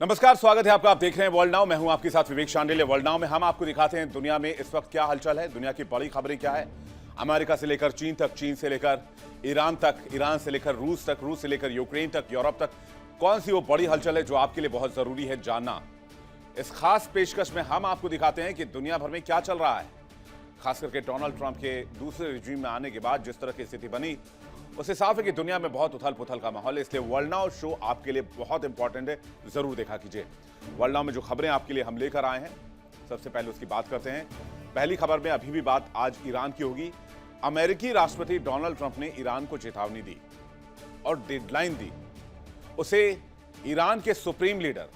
नमस्कार, स्वागत है आपका। आप देख रहे हैं वर्ल्ड नाउ। मैं हूं आपके साथ विवेक शांडिल्य। वर्ल्ड नाउ में हम आपको दिखाते हैं दुनिया में इस वक्त क्या हलचल है, दुनिया की बड़ी खबरें क्या है। अमेरिका से लेकर चीन तक, चीन से लेकर ईरान तक, ईरान से लेकर रूस तक, रूस से लेकर यूक्रेन तक, यूरोप तक। कौन सी वो बड़ी हलचल है जो आपके लिए बहुत जरूरी है जानना। इस खास पेशकश में हम आपको दिखाते हैं कि दुनिया भर में क्या चल रहा है। खास करके डोनाल्ड ट्रंप के दूसरे रिजीम में आने के बाद जिस तरह की स्थिति बनी, उससे साफ है कि दुनिया में बहुत उथल पुथल का माहौल है। इसलिए वर्ल्ड नाउ शो आपके लिए बहुत इंपॉर्टेंट है, जरूर देखा कीजिए। वर्ल्ड नाउ में जो खबरें आपके लिए हम लेकर आए हैं, सबसे पहले उसकी बात करते हैं। पहली खबर में अभी भी बात आज ईरान की होगी। अमेरिकी राष्ट्रपति डोनाल्ड ट्रंप ने ईरान को चेतावनी दी और डेडलाइन दी। उसे ईरान के supreme leader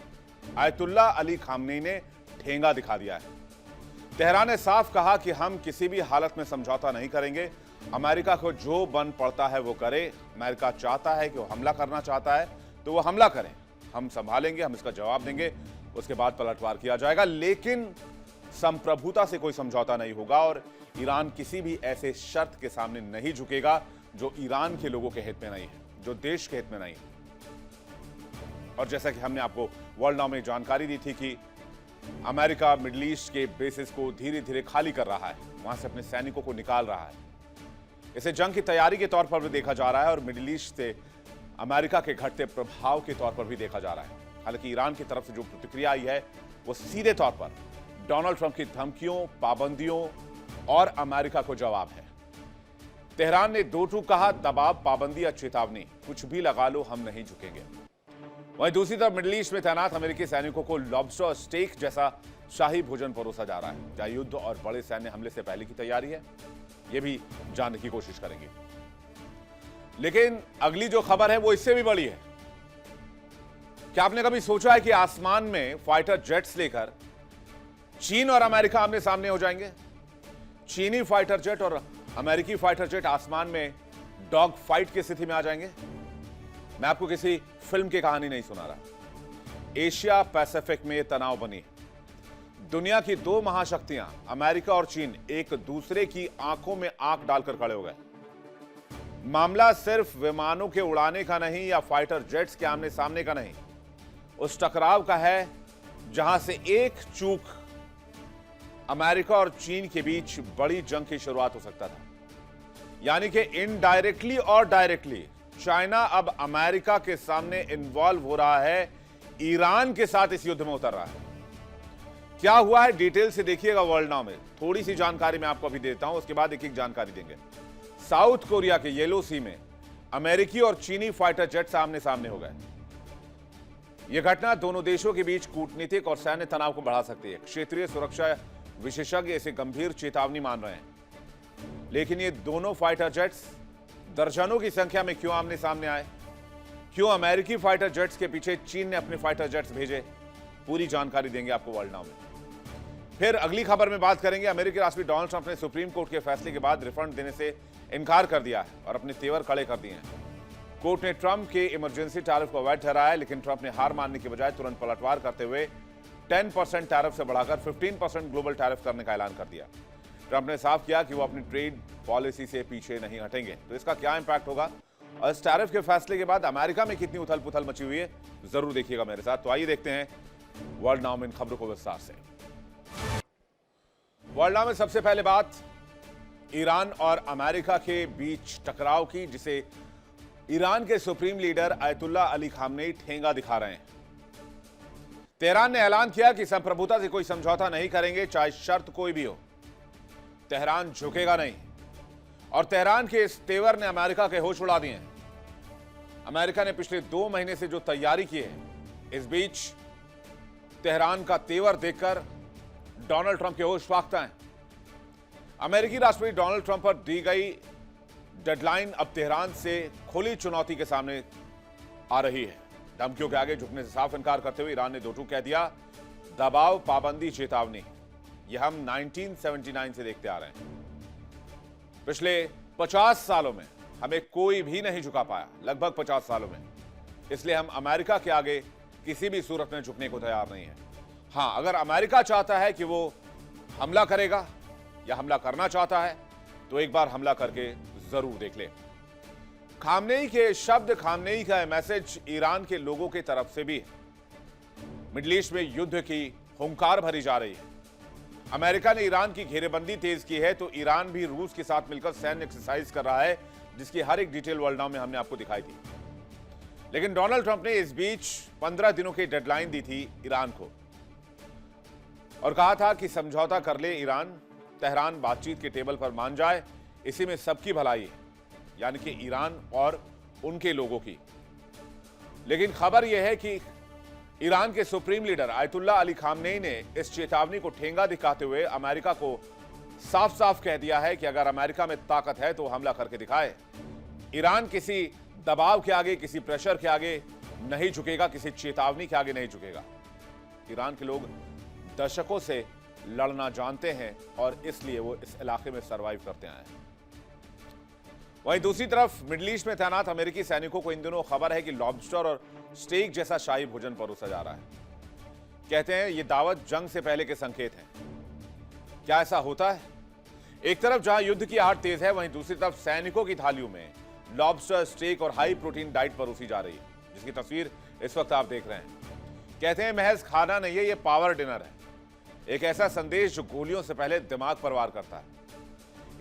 Ayatollah Ali Khamenei ने ठेंगा दिखा दिया है। तेहरान ने साफ कहा कि हम किसी भी हालत में समझौता नहीं करेंगे। अमेरिका को जो बन पड़ता है वो करे। अमेरिका चाहता है कि वो हमला करना चाहता है तो वो हमला करें, हम संभालेंगे, हम इसका जवाब देंगे, उसके बाद पलटवार किया जाएगा। लेकिन संप्रभुता से कोई समझौता नहीं होगा और ईरान किसी भी ऐसे शर्त के सामने नहीं झुकेगा जो ईरान के लोगों के हित में नहीं है, जो देश के हित में नहीं है। और जैसा कि हमने आपको वर्ल्ड नाउ में जानकारी दी थी कि अमेरिका मिडिल ईस्ट के बेसिस को धीरे धीरे खाली कर रहा है, वहां से अपने सैनिकों को निकाल रहा है। इसे जंग की तैयारी के तौर पर भी देखा जा रहा है और मिडिल ईस्ट से अमेरिका के घटते प्रभाव के तौर पर भी देखा जा रहा है। हालांकि ईरान की तरफ से जो प्रतिक्रिया आई है वो सीधे तौर पर डोनाल्ड ट्रंप की धमकियों, पाबंदियों और अमेरिका को जवाब है। तेहरान ने दो टूक कहा, दबाव, पाबंदी या चेतावनी, कुछ भी लगा लो, हम नहीं झुकेंगे। वहीं दूसरी तरफ मिडिल ईस्ट में तैनात अमेरिकी सैनिकों को लॉबस्टर स्टेक जैसा शाही भोजन परोसा जा रहा है। क्या युद्ध और बड़े सैन्य हमले से पहले की तैयारी है, यह भी जानने की कोशिश करेंगे। लेकिन अगली जो खबर है वो इससे भी बड़ी है। क्या आपने कभी सोचा है कि आसमान में फाइटर जेट्स लेकर चीन और अमेरिका आमने सामने हो जाएंगे? चीनी फाइटर जेट और अमेरिकी फाइटर जेट आसमान में डॉग फाइट की स्थिति में आ जाएंगे। मैं आपको किसी फिल्म की कहानी नहीं सुना रहा। एशिया पैसिफिक में तनाव बनी। दुनिया की दो महाशक्तियां अमेरिका और चीन एक दूसरे की आंखों में आंख डालकर खड़े हो गए। मामला सिर्फ विमानों के उड़ाने का नहीं या फाइटर जेट्स के आमने सामने का नहीं, उस टकराव का है जहां से एक चूक अमेरिका और चीन के बीच बड़ी जंग की शुरुआत हो सकता था। यानी कि इनडायरेक्टली और डायरेक्टली चाइना अब अमेरिका के सामने इन्वॉल्व हो रहा है, ईरान के साथ इस युद्ध में उतर रहा है। क्या हुआ है डिटेल से देखिएगा वर्ल्ड नाउ में। थोड़ी सी जानकारी मैं आपको अभी देता हूं, उसके बाद एक एक जानकारी देंगे। साउथ कोरिया के येलो सी में अमेरिकी और चीनी फाइटर जेट आमने सामने हो गए। यह घटना दोनों देशों के बीच कूटनीतिक और सैन्य तनाव को बढ़ा सकती है। क्षेत्रीय सुरक्षा विशेषज्ञ इसे गंभीर चेतावनी मान रहे हैं। लेकिन ये दोनों फाइटर जेट्स दर्जनों की संख्या में क्यों आमने सामने आए? क्यों अमेरिकी फाइटर जेट्स के पीछे चीन ने अपने फाइटर जेट्स भेजे? पूरी जानकारी देंगे आपको वर्ल्ड नाउ में। फिर अगली खबर में बात करेंगे। अमेरिकी राष्ट्रपति डोनाल्ड ट्रंप ने सुप्रीम कोर्ट के फैसले के बाद रिफंड देने से इनकार कर दिया है और अपने तेवर खड़े कर दिए हैं। कोर्ट ने ट्रंप के इमरजेंसी टैरिफ को अवैध ठहराया, लेकिन ट्रंप ने हार मानने के बजाय तुरंत पलटवार करते हुए 10% टैरिफ से बढ़ाकर 15% ग्लोबल टैरिफ करने का ऐलान कर दिया। ट्रंप ने साफ किया कि वो अपनी ट्रेड पॉलिसी से पीछे नहीं हटेंगे। तो इसका क्या इंपैक्ट होगा और इस टैरिफ के फैसले के बाद अमेरिका में कितनी उथल पुथल मची हुई है, जरूर देखिएगा मेरे साथ। तो आइए देखते हैं वर्ल्ड नाउ में इन खबरों को विस्तार से। वर्ल्ड नाउ में सबसे पहले बात ईरान और अमेरिका के बीच टकराव की, जिसे ईरान के supreme leader Ayatollah Ali Khamenei ठेंगा दिखा रहे हैं। तेहरान ने ऐलान किया कि संप्रभुता से कोई समझौता नहीं करेंगे, चाहे शर्त कोई भी हो। तेहरान झुकेगा नहीं और तेहरान के इस तेवर ने अमेरिका के होश उड़ा दिए हैं। अमेरिका ने पिछले 2 महीने से जो तैयारी की है, इस बीच तेहरान का तेवर देखकर डोनाल्ड ट्रंप के होश फाख्ता हैं। अमेरिकी राष्ट्रपति डोनाल्ड ट्रंप पर दी गई डेडलाइन अब तेहरान से खुली चुनौती के सामने आ रही है। धमकियों के आगे झुकने से साफ इनकार करते हुए ईरान ने दो टूक कह दिया, दबाव, पाबंदी, चेतावनी। यह हम 1979 से देखते आ रहे हैं। पिछले 50 सालों में हमें कोई भी नहीं झुका पाया, लगभग 50 सालों में। इसलिए हम अमेरिका के आगे किसी भी सूरत में झुकने को तैयार नहीं है। हां, अगर अमेरिका चाहता है कि वो हमला करेगा या हमला करना चाहता है तो एक बार हमला करके जरूर देख ले। खामनेई के शब्द, खामनेई का मैसेज ईरान के लोगों की तरफ से भी है। मिडिल ईस्ट में युद्ध की हुंकार भरी जा रही है। अमेरिका ने ईरान की घेरेबंदी तेज की है तो ईरान भी रूस के साथ मिलकर सैन्य एक्सरसाइज कर रहा है, जिसकी हर एक डिटेल वर्ल्ड नाउ में हमने आपको दिखाई थी। लेकिन डोनाल्ड ट्रंप ने इस बीच 15 दिनों की डेडलाइन दी थी ईरान को और कहा था कि समझौता कर ले ईरान, तेहरान बातचीत के टेबल पर मान जाए, इसी में सबकी भलाई है, यानी कि ईरान और उनके लोगों की। लेकिन खबर यह है कि ईरान के supreme leader Ayatollah Ali Khamenei ने इस चेतावनी को ठेंगा दिखाते हुए अमेरिका को साफ साफ कह दिया है कि अगर अमेरिका में ताकत है तो हमला करके दिखाए। ईरान किसी दबाव के आगे, किसी प्रेशर के आगे नहीं झुकेगा, किसी चेतावनी के आगे नहीं झुकेगा। ईरान के लोग दशकों से लड़ना जानते हैं और इसलिए वो इस इलाके में सरवाइव करते आए हैं। वहीं दूसरी तरफ मिडिल ईस्ट में तैनात अमेरिकी सैनिकों को इन दिनों खबर है कि लॉबस्टर और स्टेक जैसा शाही भोजन परोसा जा रहा है। कहते हैं ये दावत जंग से पहले के संकेत हैं। क्या ऐसा होता है? एक तरफ जहां युद्ध की आहट तेज है, वहीं दूसरी तरफ सैनिकों की थालियों में लॉबस्टर, स्टेक और हाई प्रोटीन डाइट परोसी जा रही है, जिसकी तस्वीर इस वक्त आप देख रहे हैं। कहते हैं महज खाना नहीं है, ये पावर डिनर है, एक ऐसा संदेश जो गोलियों से पहले दिमाग पर वार करता है।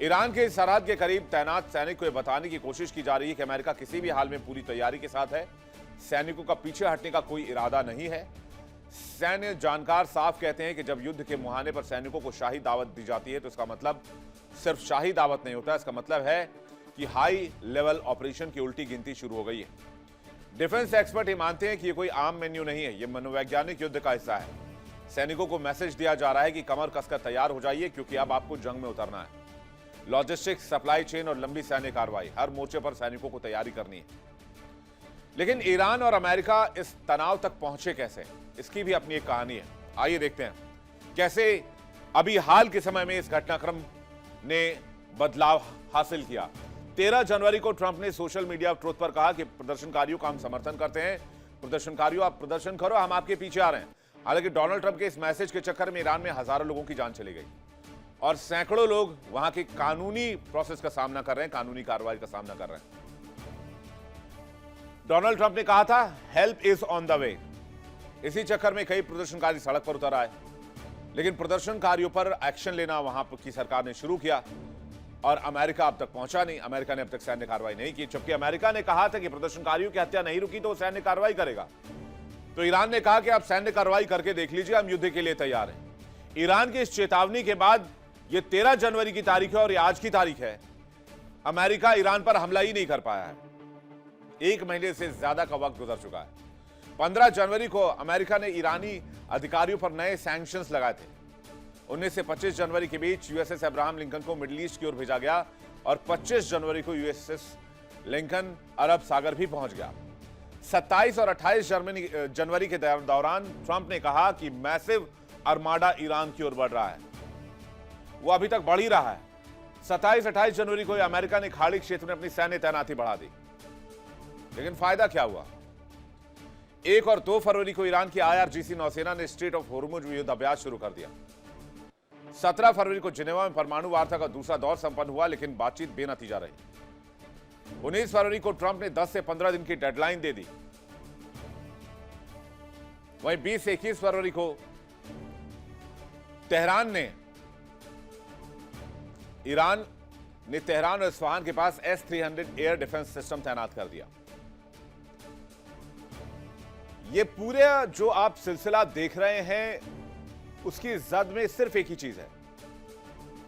ईरान के सरहद के करीब तैनात सैनिक को यह बताने की कोशिश की जा रही है कि अमेरिका किसी भी हाल में पूरी तैयारी के साथ है, सैनिकों का पीछे हटने का कोई इरादा नहीं है। सैन्य जानकार साफ कहते हैं कि जब युद्ध के मुहाने पर सैनिकों को शाही दावत दी जाती है तो इसका मतलब सिर्फ शाही दावत नहीं होता, इसका मतलब है कि हाई लेवल ऑपरेशन की उल्टी गिनती शुरू हो गई है। डिफेंस एक्सपर्ट ये मानते हैं कि ये कोई आम मेन्यू नहीं है, ये मनोवैज्ञानिक युद्ध का हिस्सा है। सैनिकों को मैसेज दिया जा रहा है कि कमर कसकर तैयार हो जाइए, क्योंकि अब आपको जंग में उतरना है। लॉजिस्टिक्स, सप्लाई चेन और लंबी सैन्य कार्रवाई, हर मोर्चे पर सैनिकों को तैयारी करनी है। लेकिन ईरान और अमेरिका इस तनाव तक पहुंचे कैसे, इसकी भी अपनी एक कहानी है। आइए देखते हैं कैसे अभी हाल के समय में इस घटनाक्रम ने बदलाव हासिल किया। 13 जनवरी को ट्रंप ने सोशल मीडिया ट्रुथ पर कहा कि प्रदर्शनकारियों का हम समर्थन करते हैं, प्रदर्शनकारियों आप प्रदर्शन करो, हम आपके पीछे आ रहे हैं। हालांकि डोनाल्ड ट्रंप के इस मैसेज के चक्कर में ईरान में हजारों लोगों की जान चली गई और सैकड़ों लोग वहां के कानूनी प्रोसेस का सामना कर रहे हैं, कानूनी कार्रवाई का सामना कर रहे हैं। डोनाल्ड ट्रंप ने कहा था help is on the way. इसी चक्कर में कई प्रदर्शनकारी सड़क पर उतर आए, लेकिन प्रदर्शनकारियों पर एक्शन लेना वहां की सरकार ने शुरू किया और अमेरिका अब तक पहुंचा नहीं। अमेरिका ने अब तक सैन्य कार्रवाई नहीं की, जबकि अमेरिका ने कहा था कि प्रदर्शनकारियों की हत्या नहीं रुकी तो वो सैन्य कार्रवाई करेगा। तो ईरान ने कहा कि आप सैन्य कार्रवाई करके देख लीजिए, हम युद्ध के लिए तैयार हैं। ईरान की इस चेतावनी के बाद ये 13 जनवरी की तारीख है और ये आज की तारीख है, अमेरिका ईरान पर हमला ही नहीं कर पाया है। 1 महीने से ज्यादा का वक्त गुजर चुका है। 15 जनवरी को अमेरिका ने ईरानी अधिकारियों पर नए सैंक्शंस लगाए थे। 19 से 25 जनवरी के बीच यूएसएस अब्राहम लिंकन को मिडिल ईस्ट की ओर भेजा गया और 25 जनवरी को यूएसएस लिंकन अरब सागर भी पहुंच गया। 27 और 28 जनवरी के दौरान ट्रंप ने कहा कि मैसिव आर्माडा ईरान की ओर बढ़ रहा है। वो अभी तक बढ़ ही रहा है। 27-28 जनवरी को अमेरिका ने खाड़ी क्षेत्र में अपनी सैन्य तैनाती बढ़ा दी, लेकिन फायदा क्या हुआ? 1 और 2 फरवरी को ईरान की आईआरजीसी नौसेना ने स्ट्रेट ऑफ होर्मुज में युद्ध अभ्यास शुरू कर दिया। 17 फरवरी को जिनेवा में परमाणु वार्ता का दूसरा दौर संपन्न हुआ, लेकिन बातचीत बेनतीजा रही। 19 फरवरी को ट्रंप ने 10 से 15 दिन की डेडलाइन दे दी। वहीं 20 से 21 फरवरी को ईरान ने तेहरान और इस्फहान के पास S-300 एयर डिफेंस सिस्टम तैनात कर दिया। ये पूरे जो आप सिलसिला देख रहे हैं, उसकी जद में सिर्फ एक ही चीज है,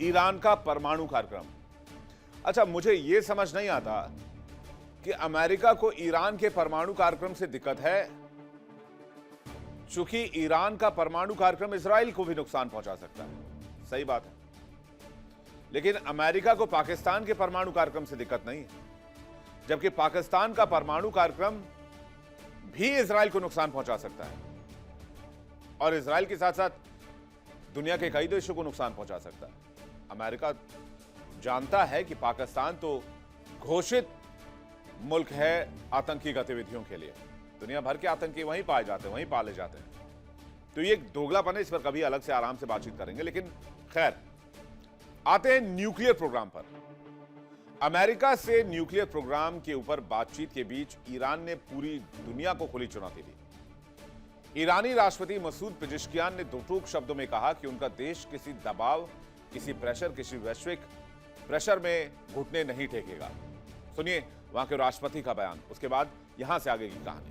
ईरान का परमाणु कार्यक्रम। अच्छा, मुझे यह समझ नहीं आता कि अमेरिका को ईरान के परमाणु कार्यक्रम से दिक्कत है, चूंकि ईरान का परमाणु कार्यक्रम इजराइल को भी नुकसान पहुंचा सकता है। सही बात है, लेकिन अमेरिका को पाकिस्तान के परमाणु कार्यक्रम से दिक्कत नहीं है, जबकि पाकिस्तान का परमाणु कार्यक्रम भी इजराइल को नुकसान पहुंचा सकता है और इजराइल के साथ साथ दुनिया के कई देशों को नुकसान पहुंचा सकता है। अमेरिका जानता है कि पाकिस्तान तो घोषित मुल्क है आतंकी गतिविधियों के लिए, दुनिया भर के आतंकी वहीं पाए जाते हैं, वहीं पाले जाते हैं। तो ये दोगलापन है, इस पर कभी अलग से आराम से बातचीत करेंगे। लेकिन खैर, आते हैं न्यूक्लियर प्रोग्राम पर। अमेरिका से न्यूक्लियर प्रोग्राम के ऊपर बातचीत के बीच ईरान ने पूरी दुनिया को खुली चुनौती दी। ईरानी राष्ट्रपति मसूद पेजेश्कियान ने दो टूक शब्दों में कहा कि उनका देश किसी दबाव, किसी प्रेशर, किसी वैश्विक प्रेशर में घुटने नहीं टेकेगा। सुनिए वहां के राष्ट्रपति का बयान, उसके बाद यहां से आगे की कहानी।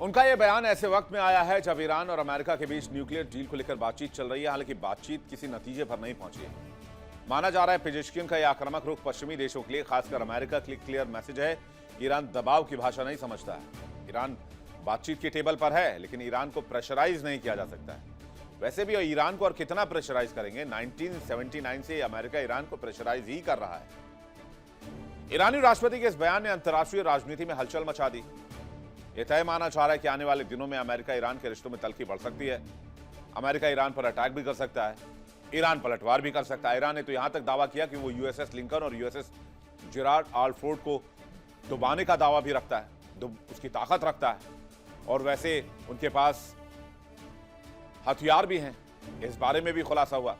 उनका यह बयान ऐसे वक्त में आया है जब ईरान और अमेरिका के बीच न्यूक्लियर डील को लेकर बातचीत चल रही है। हालांकि बातचीत किसी नतीजे पर नहीं पहुंची है। माना जा रहा है पेजेश्कियान का यह आक्रामक रुख पश्चिमी देशों के लिए, खासकर अमेरिका के लिए क्लियर मैसेज है। ईरान दबाव की भाषा नहीं समझता है। ईरान बातचीत के टेबल पर है, लेकिन ईरान को प्रेशराइज नहीं किया जा सकता है। वैसे भी ईरान को और कितना प्रेशराइज करेंगे? 1979 से अमेरिका ईरान को प्रेशराइज ही कर रहा है। ईरानी राष्ट्रपति के इस बयान ने अंतर्राष्ट्रीय राजनीति में हलचल मचा दी। यह तय माना जा रहा है कि आने वाले दिनों में अमेरिका ईरान के रिश्तों में तल्खी बढ़ सकती है। अमेरिका ईरान पर अटैक भी कर सकता है, ईरान पलटवार भी कर सकता है। ईरान ने तो यहां तक दावा किया कि वो यूएसएस लिंकन और यूएसएस जेरार्ड आर फोर्ड को डुबाने का दावा भी रखता है, उसकी ताकत रखता है, और वैसे उनके पास हथियार भी हैं। इस बारे में भी खुलासा हुआ।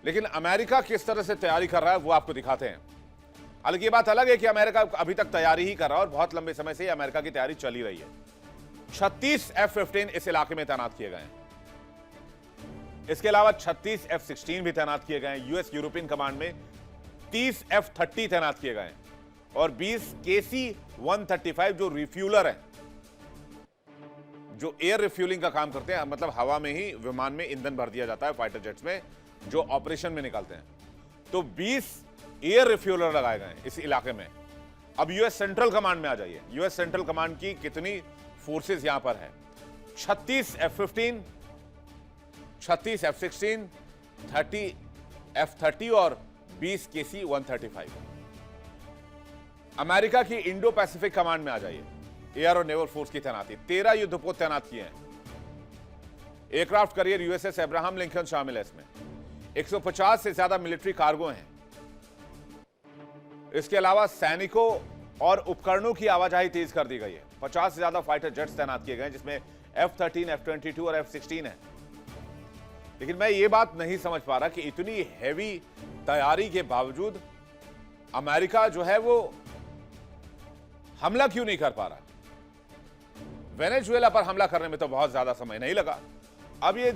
लेकिन अमेरिका किस तरह से तैयारी कर रहा है वो आपको दिखाते हैं। हालांकि ये बात अलग है कि अमेरिका अभी तक तैयारी ही कर रहा है और बहुत लंबे समय से अमेरिका की तैयारी चली रही है। 36 F-15 इस इलाके में तैनात किए गए हैं। इसके अलावा 36 F-16 भी तैनात किए गए हैं। यूएस यूरोपियन कमांड में 30 F-30 तैनात किए गए हैं और 20 KC-135 जो रिफ्यूलर है, जो एयर रिफ्यूलिंग का काम करते हैं, मतलब हवा में ही विमान में ईंधन भर दिया जाता है फाइटर जेट्स में जो ऑपरेशन में निकलते हैं। तो 20 एयर रिफ्यूलर लगाए गए हैं इस इलाके में। अब यूएस सेंट्रल कमांड में आ जाइए। यूएस सेंट्रल कमांड की कितनी फोर्सेस यहां पर है? 36 F-15, 36 F-16, 30 F-30 और 20 KC-135। अमेरिका की इंडो पैसिफिक कमांड में आ जाइए। एयर और नेवल फोर्स की तैनाती, 13 युद्धपोत तैनात किए हैं। Aircraft carrier USS Abraham Lincoln शामिल है इसमें। 150 से ज्यादा मिलिट्री कार्गो हैं। इसके अलावा सैनिकों और उपकरणों की आवाजाही तेज कर दी गई है। 50 से ज्यादा फाइटर जेट्स तैनात किए गए हैं, जिसमें F-13, F-22 और F-16 है। लेकिन मैं ये बात नहीं समझ पा रहा कि इतनी हैवी तैयारी के बावजूद अमेरिका जो है वो हमला क्यों नहीं कर पा रहा। वेनेजुएला पर हमला करने में तो बहुत ज्यादा समय नहीं लगा। अब ये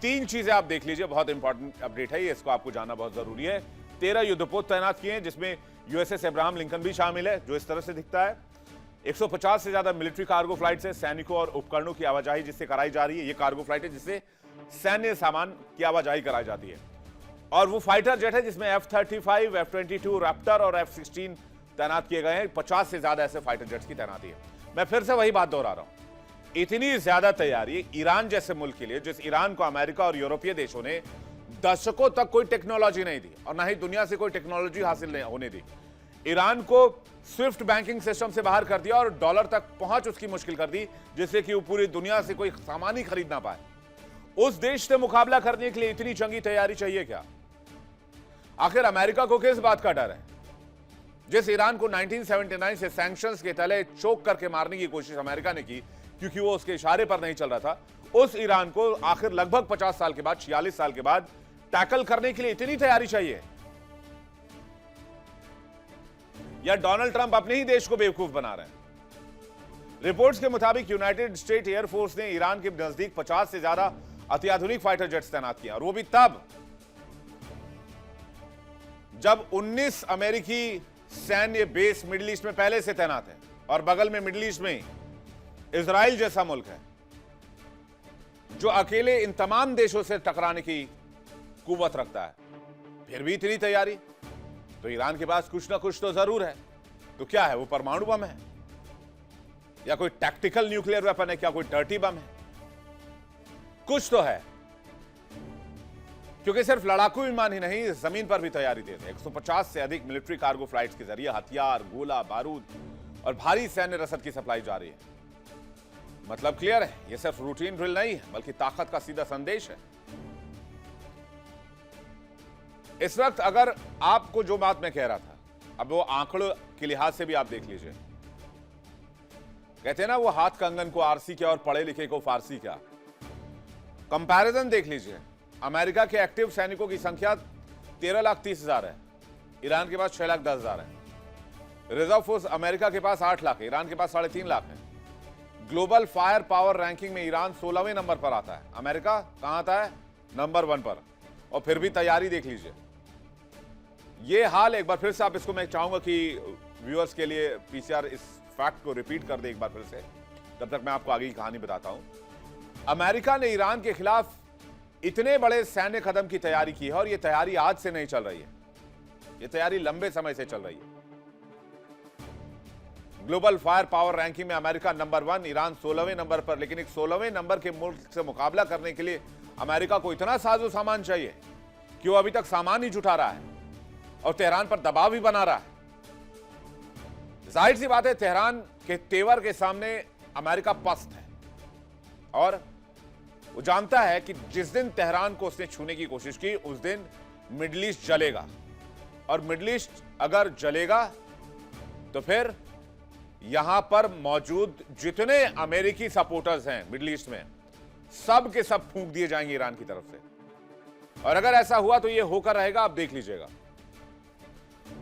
3 चीजें आप देख लीजिए, बहुत इंपॉर्टेंट अपडेट है ये, इसको आपको जानना बहुत जरूरी है। 13 युद्धपोत तैनात किए हैं, जिसमें यूएसएस अब्राहम लिंकन भी शामिल है, जो इस तरह से दिखता है। 150 से ज्यादा मिलिट्री कार्गो फ्लाइट से सैनिकों और उपकरणों की आवाजाही जिससे कराई जा रही है। ये कार्गो फ्लाइट है जिससे सैन्य सामान की आवाजाही कराई जाती है। और वो फाइटर जेट है जिसमें F-35, F-22, रैप्टर और F-16 तैनात किए गए हैं। 50 से ज्यादा ऐसे फाइटर जेट्स की तैनाती है। मैं फिर से वही बात दोहरा रहा हूं, इतनी ज्यादा तैयारी ईरान जैसे मुल्क के लिए, जिस ईरान को अमेरिका और यूरोपीय देशों ने दशकों तक कोई टेक्नोलॉजी नहीं दी और ना ही दुनिया से कोई टेक्नोलॉजी हासिल नहीं होने दी। ईरान को स्विफ्ट बैंकिंग सिस्टम से बाहर कर दिया और डॉलर तक पहुंच उसकी मुश्किल कर दी, जिससे कि वो पूरी दुनिया से कोई सामान ही खरीद ना पाए। उस देश से मुकाबला करने के लिए इतनी जंगी तैयारी चाहिए क्या? आखिर अमेरिका को किस बात का डर है? जिस ईरान को 1979 से सैंक्शंस के तले चोक करके मारने की कोशिश अमेरिका ने की, क्योंकि वो उसके इशारे पर नहीं चल रहा था, उस ईरान को आखिर लगभग 50 साल के बाद, 46 साल के बाद टैकल करने के लिए इतनी तैयारी चाहिए? या डोनाल्ड ट्रंप अपने ही देश को बेवकूफ बना रहे हैं? रिपोर्ट्स के मुताबिक यूनाइटेड स्टेट एयरफोर्स ने ईरान के नजदीक 50 से ज्यादा अत्याधुनिक फाइटर जेट्स तैनात किए, और वो भी तब जब 19 अमेरिकी सैन्य बेस मिडिल ईस्ट में पहले से तैनात है, और बगल में मिडिल ईस्ट में इजराइल जैसा मुल्क है जो अकेले इन तमाम देशों से टकराने की कुव्वत रखता है। फिर भी इतनी तैयारी, तो ईरान के पास कुछ ना कुछ तो जरूर है। तो क्या है वो? परमाणु बम है, या कोई टैक्टिकल न्यूक्लियर वेपन है, क्या कोई डर्टी बम है? कुछ तो है, क्योंकि सिर्फ लड़ाकू विमान ही नहीं, जमीन पर भी तैयारी देते हैं। 150 से अधिक मिलिट्री कार्गो फ्लाइट्स के जरिए हथियार, गोला बारूद और भारी सैन्य रसद की सप्लाई जारी है। मतलब क्लियर है, यह सिर्फ रूटीन ड्रिल नहीं है, बल्कि ताकत का सीधा संदेश है। इस वक्त अगर आपको जो बात मैं कह रहा था अब वो आंकड़ों के लिहाज से भी आप देख लीजिए। कहते हैं ना वो हाथ कंगन को आरसी क्या और पढ़े लिखे को फारसी क्या। कंपैरिजन देख लीजिए। अमेरिका के एक्टिव सैनिकों की संख्या 13,30,000 है, ईरान के पास 6,10,000 है। रिजर्व फोर्स अमेरिका के पास 8 लाख है, ईरान के पास 3.5 लाख है। ग्लोबल फायर पावर रैंकिंग में ईरान 16वें नंबर पर आता है, अमेरिका कहां आता है? नंबर 1 पर। और फिर भी तैयारी देख लीजिए। ये हाल एक बार फिर से आप इसको मैं चाहूंगा कि व्यूअर्स के लिए पीसीआर इस फैक्ट को रिपीट कर दे एक बार फिर से, तब तक मैं आपको आगे की कहानी बताता हूं। अमेरिका ने ईरान के खिलाफ इतने बड़े सैन्य कदम की तैयारी की है, और यह तैयारी आज से नहीं चल रही है, यह तैयारी लंबे समय से चल रही है। ग्लोबल फायर पावर रैंकिंग में अमेरिका नंबर 1, ईरान 16वें नंबर पर। लेकिन एक 16वें नंबर के मुल्क से मुकाबला करने के लिए अमेरिका को इतना साजो सामान चाहिए कि वो अभी तक सामान ही जुटा रहा है और तेहरान पर दबाव भी बना रहा है। जाहिर सी बात है, तेहरान के तेवर के सामने अमेरिका पस्त है, और वो जानता है कि जिस दिन तेहरान को उसने छूने की कोशिश की उस दिन मिडिल ईस्ट जलेगा, और मिडिल ईस्ट अगर जलेगा तो फिर यहां पर मौजूद जितने अमेरिकी सपोर्टर्स हैं मिडिल ईस्ट में, सब के सब फूंक दिए जाएंगे ईरान की तरफ से। और अगर ऐसा हुआ तो यह होकर रहेगा, आप देख लीजिएगा।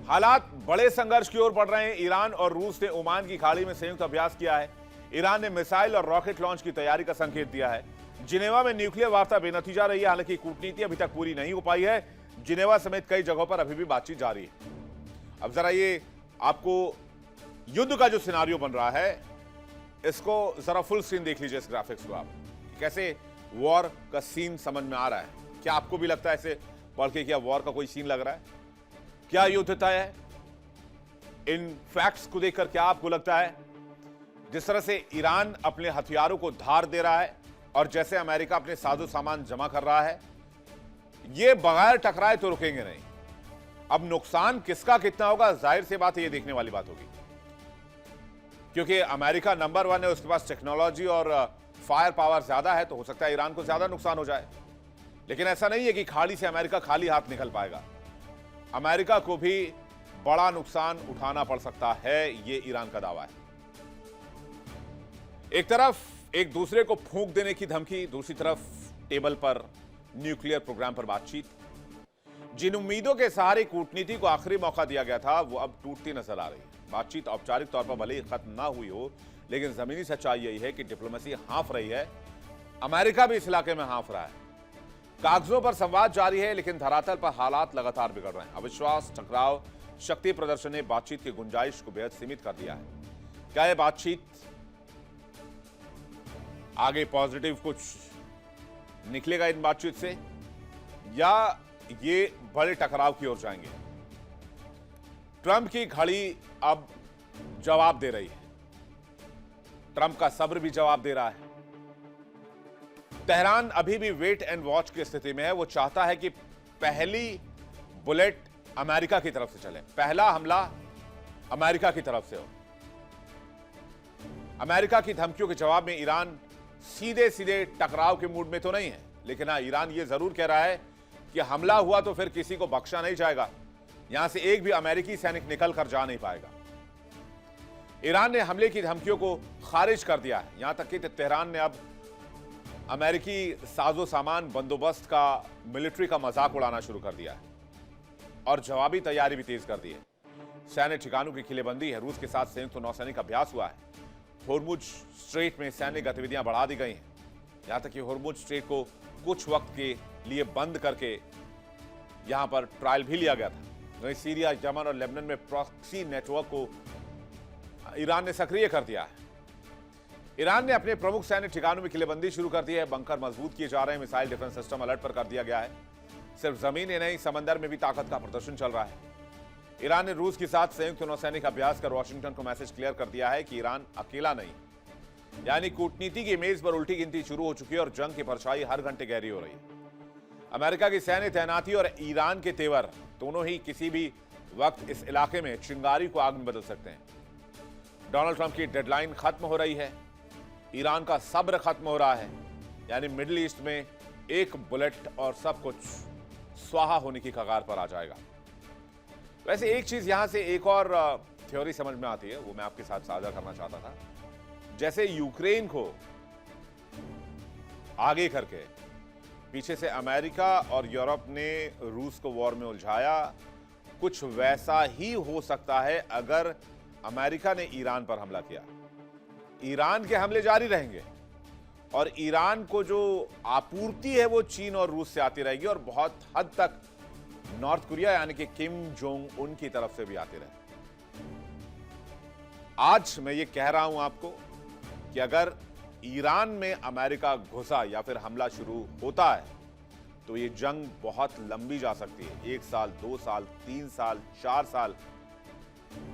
हालात बड़े संघर्ष की ओर बढ़ रहे हैं। ईरान और रूस ने ओमान की खाड़ी में संयुक्त अभ्यास किया है। ईरान ने मिसाइल और रॉकेट लॉन्च की तैयारी का संकेत दिया है। जिनेवा में न्यूक्लियर वार्ता बेनतीजा रही है, हालांकि कूटनीति अभी तक पूरी नहीं हो पाई है। जिनेवा समेत कई जगहों पर अभी भी बातचीत जारी है। अब जरा ये आपको युद्ध का जो सिनारियो बन रहा है, इसको जरा फुल स्क्रीन देख लीजिए इस ग्राफिक्स को आप, कैसे वॉर का सीन समझ में आ रहा है। क्या आपको भी लगता है ऐसे पढ़ के क्या वॉर का कोई सीन लग रहा है? क्या युद्ध तय है? इन फैक्ट्स को देखकर क्या आपको लगता है? जिस तरह से ईरान अपने हथियारों को धार दे रहा है और जैसे अमेरिका अपने साजो सामान जमा कर रहा है, ये बगैर टकराए तो रुकेंगे नहीं। अब नुकसान किसका कितना होगा, जाहिर सी बात है ये देखने वाली बात होगी, क्योंकि अमेरिका नंबर 1 है, उसके पास टेक्नोलॉजी और फायर पावर ज्यादा है, तो हो सकता है ईरान को ज्यादा नुकसान हो जाए। लेकिन ऐसा नहीं है कि खाड़ी से अमेरिका खाली हाथ निकल पाएगा। अमेरिका को भी बड़ा नुकसान उठाना पड़ सकता है, ये ईरान का दावा है। एक तरफ एक दूसरे को फूंक देने की धमकी, दूसरी तरफ टेबल पर न्यूक्लियर प्रोग्राम पर बातचीत। जिन उम्मीदों के सहारे कूटनीति को आखिरी मौका दिया गया था, वो अब टूटती नजर आ रही है। बातचीत औपचारिक तौर पर भले ही खत्म ना हुई हो, लेकिन जमीनी सच्चाई यही है कि डिप्लोमेसी हाँफ रही है। अमेरिका भी इस इलाके में हाँफ रहा है। कागजों पर संवाद जारी है, लेकिन धरातल पर हालात लगातार बिगड़ रहे हैं। अविश्वास, टकराव, शक्ति प्रदर्शन ने बातचीत की गुंजाइश को बेहद सीमित कर दिया है। क्या यह बातचीत आगे पॉजिटिव कुछ निकलेगा इन बातचीत से, या ये बड़े टकराव की ओर जाएंगे? ट्रंप की घड़ी अब जवाब दे रही है। ट्रंप का सब्र भी जवाब दे रहा है। तेहरान अभी भी वेट एंड वॉच की स्थिति में है। वो चाहता है कि पहली बुलेट अमेरिका की तरफ से चले, पहला हमला अमेरिका की तरफ से हो। अमेरिका की धमकियों के जवाब में ईरान सीधे सीधे टकराव के मूड में तो नहीं है, लेकिन हाँ, ईरान ये जरूर कह रहा है कि हमला हुआ तो फिर किसी को बख्शा नहीं जाएगा, यहां से एक भी अमेरिकी सैनिक निकल कर जा नहीं पाएगा। ईरान ने हमले की धमकियों को खारिज कर दिया है। यहां तक कि तेहरान ने अब अमेरिकी साजो सामान, बंदोबस्त का, मिलिट्री का मजाक उड़ाना शुरू कर दिया है और जवाबी तैयारी भी तेज कर दी है। सैन्य ठिकानों की किलेबंदी है। रूस के साथ संयुक्त नौसैनिक अभ्यास हुआ है। होर्मुज स्ट्रेट में सैन्य गतिविधियां बढ़ा दी गई हैं। यहां तक कि होर्मुज स्ट्रेट को कुछ वक्त के लिए बंद करके यहां पर ट्रायल भी लिया गया था। वहीं सीरिया, यमन और लेबनान में प्रॉक्सी नेटवर्क को ईरान ने सक्रिय कर दिया है। ईरान ने अपने प्रमुख सैन्य ठिकानों में किलेबंदी शुरू कर दी है। बंकर मजबूत किए जा रहे हैं। मिसाइल डिफेंस सिस्टम अलर्ट पर कर दिया गया है। सिर्फ जमीन ही नहीं, समंदर में भी ताकत का प्रदर्शन चल रहा है। ईरान ने रूस के साथ संयुक्त नौसैनिक अभ्यास कर वॉशिंगटन को मैसेज क्लियर कर दिया है कि ईरान अकेला नहीं, यानी कूटनीति की मेज पर उल्टी गिनती शुरू हो चुकी है और जंग की परछाई हर घंटे गहरी हो रही है। अमेरिका की सैन्य तैनाती और ईरान के तेवर दोनों ही किसी भी वक्त इस इलाके में चिंगारी को आग में बदल सकते हैं। डोनाल्ड ट्रंप की डेडलाइन खत्म हो रही है। ईरान का सब्र खत्म हो रहा है, यानी मिडिल ईस्ट में एक बुलेट और सब कुछ स्वाहा होने की कगार पर आ जाएगा। वैसे एक चीज यहां से एक और थ्योरी समझ में आती है, वो मैं आपके साथ साझा करना चाहता था। जैसे यूक्रेन को आगे करके पीछे से अमेरिका और यूरोप ने रूस को वॉर में उलझाया, कुछ वैसा ही हो सकता है अगर अमेरिका ने ईरान पर हमला किया। ईरान के हमले जारी रहेंगे और ईरान को जो आपूर्ति है वो चीन और रूस से आती रहेगी और बहुत हद तक नॉर्थ कोरिया यानी कि किम जोंग उन की तरफ से भी आती रहे। आज मैं ये कह रहा हूं आपको कि अगर ईरान में अमेरिका घुसा या फिर हमला शुरू होता है तो ये जंग बहुत लंबी जा सकती है, 1 साल, 2 साल, 3 साल, 4 साल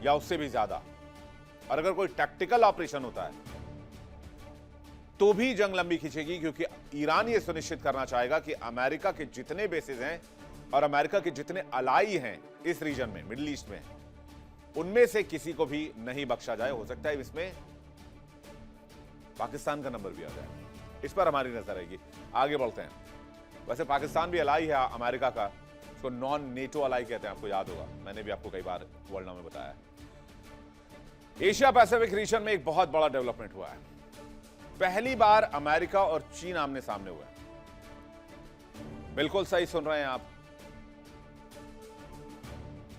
या उससे भी ज्यादा। और अगर कोई टैक्टिकल ऑपरेशन होता है तो भी जंग लंबी खींचेगी, क्योंकि ईरान ये सुनिश्चित करना चाहेगा कि अमेरिका के जितने बेसिस हैं और अमेरिका के जितने अलाई हैं इस रीजन में, मिडिल ईस्ट में, उनमें से किसी को भी नहीं बख्शा जाए। हो सकता है इसमें पाकिस्तान का नंबर भी आ जाए, इस पर हमारी नजर रहेगी। आगे बढ़ते हैं। वैसे पाकिस्तान भी अलाई है अमेरिका का, उसको नॉन नेटो अलाई कहते हैं, आपको याद होगा, मैंने भी आपको कई बार वर्ल्ड नाउ में बताया। एशिया पैसिफिक रीजन में एक बहुत बड़ा डेवलपमेंट हुआ है। पहली बार अमेरिका और चीन आमने सामने हुए। बिल्कुल सही सुन रहे हैं आप,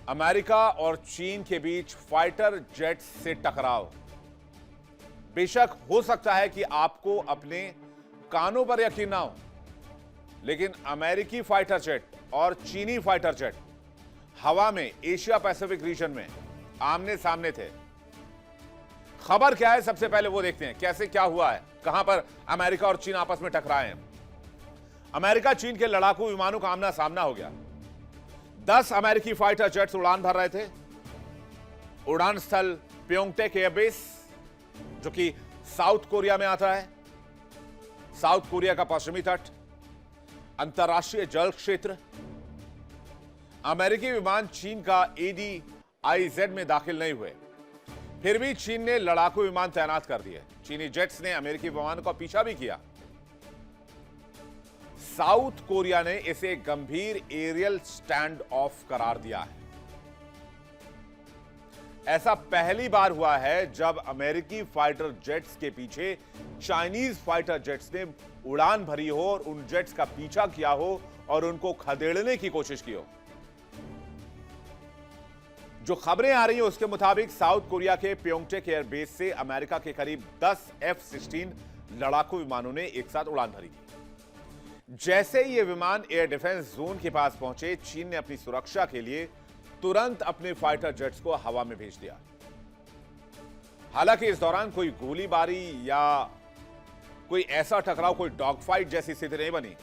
अमेरिका और चीन के बीच फाइटर जेट से टकराव। बेशक हो सकता है कि आपको अपने कानों पर यकीन ना हो, लेकिन अमेरिकी फाइटर जेट और चीनी फाइटर जेट हवा में एशिया पैसिफिक रीजन में आमने सामने थे। खबर क्या है, सबसे पहले वो देखते हैं कैसे क्या हुआ है, कहां पर अमेरिका और चीन आपस में टकराए हैं। अमेरिका चीन के लड़ाकू विमानों का आमना सामना हो गया। 10 अमेरिकी फाइटर जेट्स उड़ान भर रहे थे। उड़ान स्थल प्योंगटेक एयरबेस, जो कि साउथ कोरिया में आता है, साउथ कोरिया का पश्चिमी तट, अंतर्राष्ट्रीय जल क्षेत्र। अमेरिकी विमान चीन का ADIZ में दाखिल नहीं हुए, फिर भी चीन ने लड़ाकू विमान तैनात कर दिए। चीनी जेट्स ने अमेरिकी विमान का पीछा भी किया। साउथ कोरिया ने इसे गंभीर एरियल स्टैंड ऑफ करार दिया है। ऐसा पहली बार हुआ है जब अमेरिकी फाइटर जेट्स के पीछे चाइनीज फाइटर जेट्स ने उड़ान भरी हो और उन जेट्स का पीछा किया हो और उनको खदेड़ने की कोशिश की हो। जो खबरें आ रही हैं उसके मुताबिक साउथ कोरिया के प्योंगटेक एयरबेस से अमेरिका के करीब 10 F-16 लड़ाकू विमानों ने एक साथ उड़ान भरी थी। जैसे ही ये विमान एयर डिफेंस जोन के पास पहुंचे, चीन ने अपनी सुरक्षा के लिए तुरंत अपने फाइटर जेट्स को हवा में भेज दिया। हालांकि इस दौरान कोई गोलीबारी या कोई ऐसा टकराव, कोई डॉग फाइट जैसी स्थिति नहीं बनी,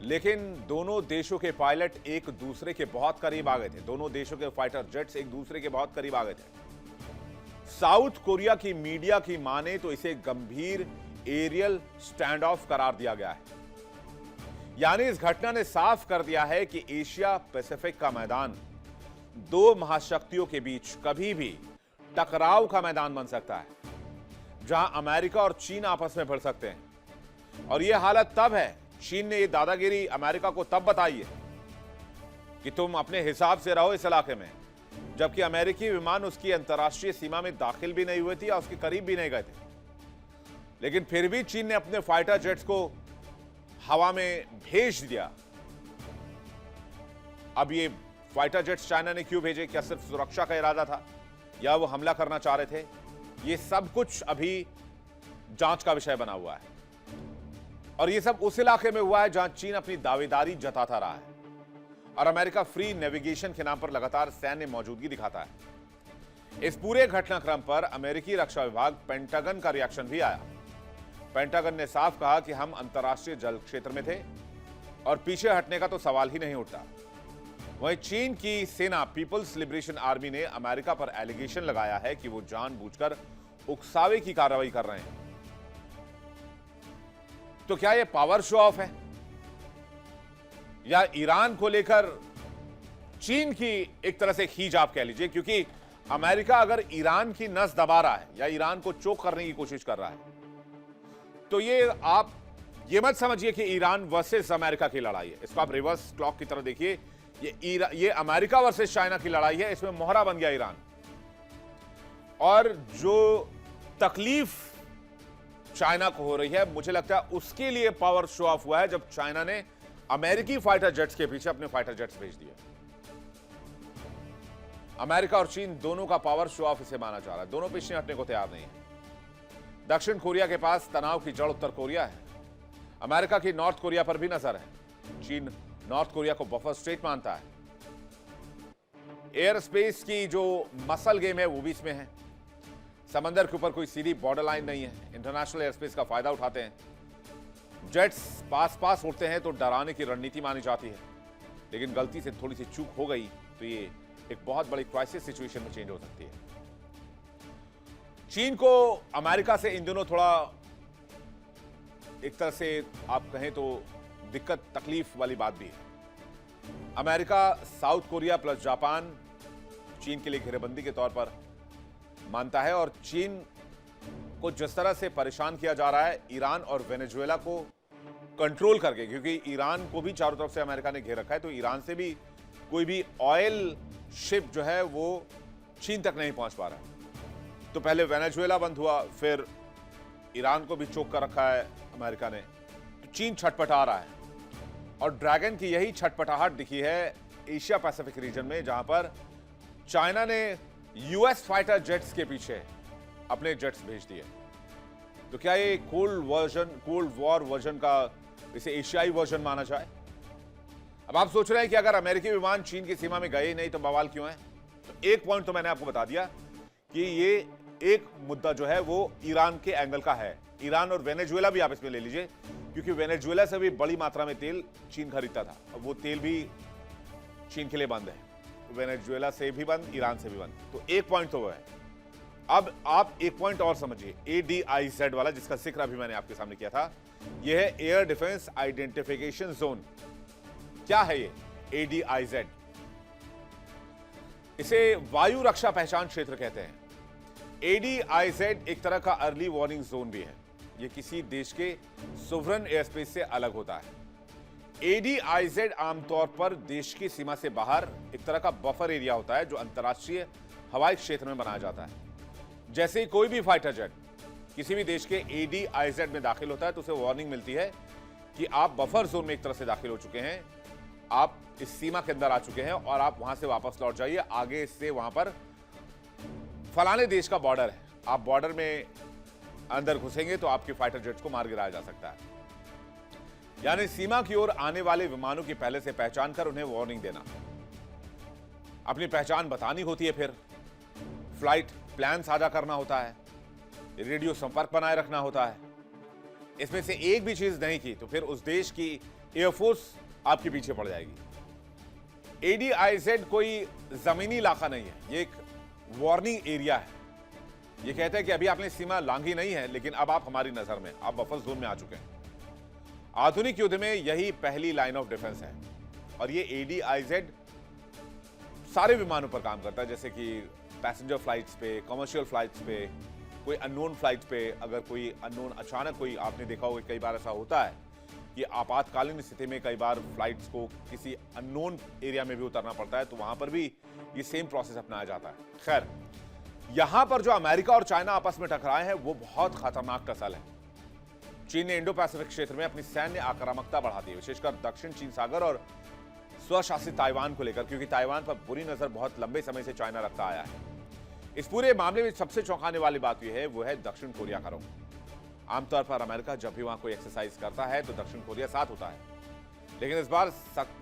लेकिन दोनों देशों के पायलट एक दूसरे के बहुत करीब आ गए थे। दोनों देशों के फाइटर जेट्स एक दूसरे के बहुत करीब आ गए थे। साउथ कोरिया की मीडिया की माने तो इसे गंभीर एरियल स्टैंड ऑफ करार दिया गया है। यानी इस घटना ने साफ कर दिया है कि एशिया पैसिफिक का मैदान दो महाशक्तियों के बीच कभी भी टकराव का मैदान बन सकता है, जहां अमेरिका और चीन आपस में भिड़ सकते हैं। और यह हालत तब है, चीन ने यह दादागिरी अमेरिका को तब बताई है कि तुम अपने हिसाब से रहो इस इलाके में, जबकि अमेरिकी विमान उसकी अंतर्राष्ट्रीय सीमा में दाखिल भी नहीं हुए थे या उसके करीब भी नहीं गए थे। लेकिन फिर भी चीन ने अपने फाइटर जेट्स को हवा में भेज दिया। अब ये फाइटर जेट्स चाइना ने क्यों भेजे? क्या सिर्फ सुरक्षा का इरादा था या वो हमला करना चाह रहे थे? ये सब कुछ अभी जांच का विषय बना हुआ है। और ये सब उस इलाके में हुआ है जहां चीन अपनी दावेदारी जताता रहा है और अमेरिका फ्री नेविगेशन के नाम पर लगातार सैन्य मौजूदगी दिखाता है। इस पूरे घटनाक्रम पर अमेरिकी रक्षा विभाग पेंटागन का रिएक्शन भी आया। पेंटागन ने साफ कहा कि हम अंतर्राष्ट्रीय जल क्षेत्र में थे और पीछे हटने का तो सवाल ही नहीं उठता। वहीं चीन की सेना पीपल्स लिबरेशन आर्मी ने अमेरिका पर एलिगेशन लगाया है कि वो जानबूझकर उकसावे की कार्रवाई कर रहे हैं। तो क्या यह पावर शो ऑफ है या ईरान को लेकर चीन की एक तरह से खींच आप कह लीजिए? क्योंकि अमेरिका अगर ईरान की नस दबा रहा है या ईरान को चोक करने की कोशिश कर रहा है, तो ये आप ये मत समझिए कि ईरान वर्सेस अमेरिका की लड़ाई है। इसको आप रिवर्स क्लॉक की तरह देखिए ये अमेरिका वर्सेस चाइना की लड़ाई है, इसमें मोहरा बन गया ईरान। और जो तकलीफ चाइना को हो रही है, मुझे लगता है उसके लिए पावर शो ऑफ हुआ है जब चाइना ने अमेरिकी फाइटर जेट्स के पीछे अपने फाइटर जेट्स भेज दिए। अमेरिका और चीन दोनों का पावर शो ऑफ इसे माना जा रहा है। दोनों पीछे हटने को तैयार नहीं है। दक्षिण कोरिया के पास तनाव की जड़ उत्तर कोरिया है। अमेरिका की नॉर्थ कोरिया पर भी नजर है। चीन नॉर्थ कोरिया को बफर स्टेट मानता है। एयर स्पेस की जो मसल गेम है वो भी इसमें है। समंदर के ऊपर कोई सीधी बॉर्डर लाइन नहीं है। इंटरनेशनल एयर स्पेस का फायदा उठाते हैं। जेट्स पास उड़ते हैं तो डराने की रणनीति मानी जाती है, लेकिन गलती से थोड़ी सी चूक हो गई तो ये एक बहुत बड़ी क्राइसिस सिचुएशन में चेंज हो सकती है। चीन को अमेरिका से इन दिनों थोड़ा एक तरह से आप कहें तो दिक्कत तकलीफ वाली बात भी है। America south Korea plus Japan चीन के लिए घेरेबंदी के तौर पर मानता है, और चीन को जिस तरह से परेशान किया जा रहा है ईरान और वेनेजुएला को कंट्रोल करके, क्योंकि ईरान को भी चारों तरफ से अमेरिका ने घेर रखा है, तो ईरान से भी कोई भी ऑयल शिप जो है वो चीन तक नहीं पहुंच पा रहा है। तो पहले वेनेजुएला बंद हुआ, फिर ईरान को भी चोक कर रखा है अमेरिका ने। तो चीन छटपटा रहा है, और ड्रैगन की यही छटपटाहट दिखी है एशिया पैसिफिक रीजन में, जहां पर चाइना ने यूएस फाइटर जेट्स के पीछे अपने जेट्स भेज दिए। तो क्या ये कोल्ड वॉर वर्जन का इसे एशियाई वर्जन माना जाए? अब आप सोच रहे हैं कि अगर अमेरिकी विमान चीन की सीमा में गए ही नहीं तो बवाल क्यों है? तो एक पॉइंट तो मैंने आपको बता दिया कि ये एक मुद्दा जो है वो ईरान के एंगल का है। ईरान और वेनेजुएला भी आप इसमें ले लीजिए, क्योंकि वेनेजुएला से भी बड़ी मात्रा में तेल चीन खरीदता था। अब वो तेल भी चीन के लिए बंद है। वेनेजुएला से भी बंद, ईरान से भी बंद। तो एक पॉइंट तो वो है। अब आप एक पॉइंट और समझिए, ADIZ वाला, जिसका जिक्र अभी मैंने आपके सामने किया था। यह है एयर डिफेंस आइडेंटिफिकेशन जोन। क्या है ये ADIZ? इसे वायु रक्षा पहचान क्षेत्र कहते हैं। ADIZ एक तरह का अर्ली वार्निंग जोन भी है। यह किसी देश के सोवरेन एयर स्पेस से अलग होता है। ADIZ आमतौर पर देश की सीमा से बाहर एक तरह का बफर एरिया होता है, जो अंतर्राष्ट्रीय हवाई क्षेत्र में बनाया जाता है। जैसे ही कोई भी फाइटर जेट किसी भी देश के ADIZ में दाखिल होता है तो उसे वार्निंग मिलती है कि आप बफर जोन में एक तरह से दाखिल हो चुके हैं, आप इस सीमा के अंदर आ चुके हैं और आप वहां से वापस लौट जाइए। आगे से वहां पर फलाने देश का बॉर्डर है, आप बॉर्डर में अंदर घुसेंगे तो आपके फाइटर जेट्स को मार गिराया जा सकता है। यानी सीमा की ओर आने वाले विमानों की पहले से पहचान कर उन्हें वार्निंग देना, अपनी पहचान बतानी होती है, फिर फ्लाइट प्लान साझा करना होता है, रेडियो संपर्क बनाए रखना होता है। इसमें से एक भी चीज नहीं की तो फिर उस देश की एयरफोर्स आपके पीछे पड़ जाएगी। ADIZ कोई जमीनी इलाका नहीं है, ये एक वार्निंग एरिया है। ये कहता है कि अभी आपने सीमा लांघी नहीं है, लेकिन अब आप हमारी नजर में, आप बफर जोन में आ चुके हैं। आधुनिक युद्ध में यही पहली लाइन ऑफ डिफेंस है, और ये ADIZ सारे विमानों पर काम करता है, जैसे कि पैसेंजर फ्लाइट्स पे, कमर्शियल फ्लाइट्स पे, कोई अननोन फ्लाइट्स पे। अगर कोई अननोन अचानक कोई, आपने देखा होगा कई बार ऐसा होता है कि आपातकालीन स्थिति में कई बार फ्लाइट्स को किसी अननोन एरिया में भी उतरना पड़ता है, तो वहां पर भी ये सेम प्रोसेस अपनाया जाता है। खैर, यहां पर जो अमेरिका और चाइना आपस में टकराए हैं वो बहुत खतरनाक टसल है। चीन ने इंडो पैसिफिक क्षेत्र में अपनी सैन्य आक्रामकता बढ़ा दी है, विशेषकर दक्षिण चीन सागर और स्वशासित ताइवान को लेकर, क्योंकि ताइवान पर बुरी नजर बहुत लंबे समय से चाइना रखता आया है। इस पूरे मामले में सबसे चौंकाने वाली बात यह है वो है दक्षिण कोरिया का रुख। आमतौर पर अमेरिका जब भी वहां कोई एक्सरसाइज करता है तो दक्षिण कोरिया साथ होता है, लेकिन इस बार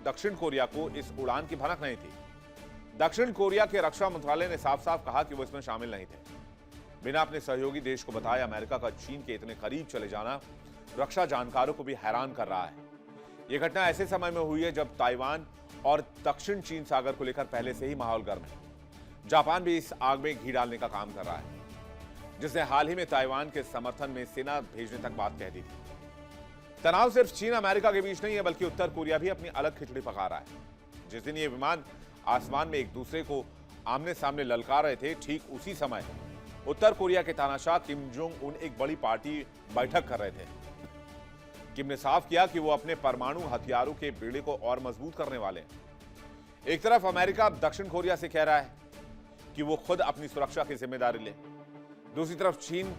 दक्षिण कोरिया को इस उड़ान की भनक नहीं थी। दक्षिण कोरिया के रक्षा मंत्रालय ने साफ साफ कहा कि वो इसमें शामिल नहीं थे। बिना अपने सहयोगी देश को बताए अमेरिका का चीन के इतने करीब चले जाना रक्षा जानकारों को भी हैरान कर रहा है। यह घटना ऐसे समय में हुई है जब ताइवान और दक्षिण चीन सागर को लेकर पहले से ही माहौल गर्म है। जापान भी इस आग में घी डालने का काम कर रहा है, जिसने हाल ही में ताइवान के समर्थन में सेना भेजने तक बात कह दी थी। तनाव सिर्फ चीन अमेरिका के बीच नहीं है, बल्कि उत्तर कोरिया भी अपनी अलग खिचड़ी पका रहा है। जिस दिन ये विमान आसमान में एक दूसरे को आमने सामने ललकार रहे थे, ठीक उसी समय उत्तर कोरिया के तानाशाह किम जोंग उन एक बड़ी पार्टी बैठक कर रहे थे। किम ने साफ किया कि वो अपने परमाणु हथियारों के बेड़े को और मजबूत करने वाले हैं। एक तरफ अमेरिका दक्षिण कोरिया से कह रहा है कि वो खुद अपनी सुरक्षा की जिम्मेदारी ले, दूसरी तरफ चीन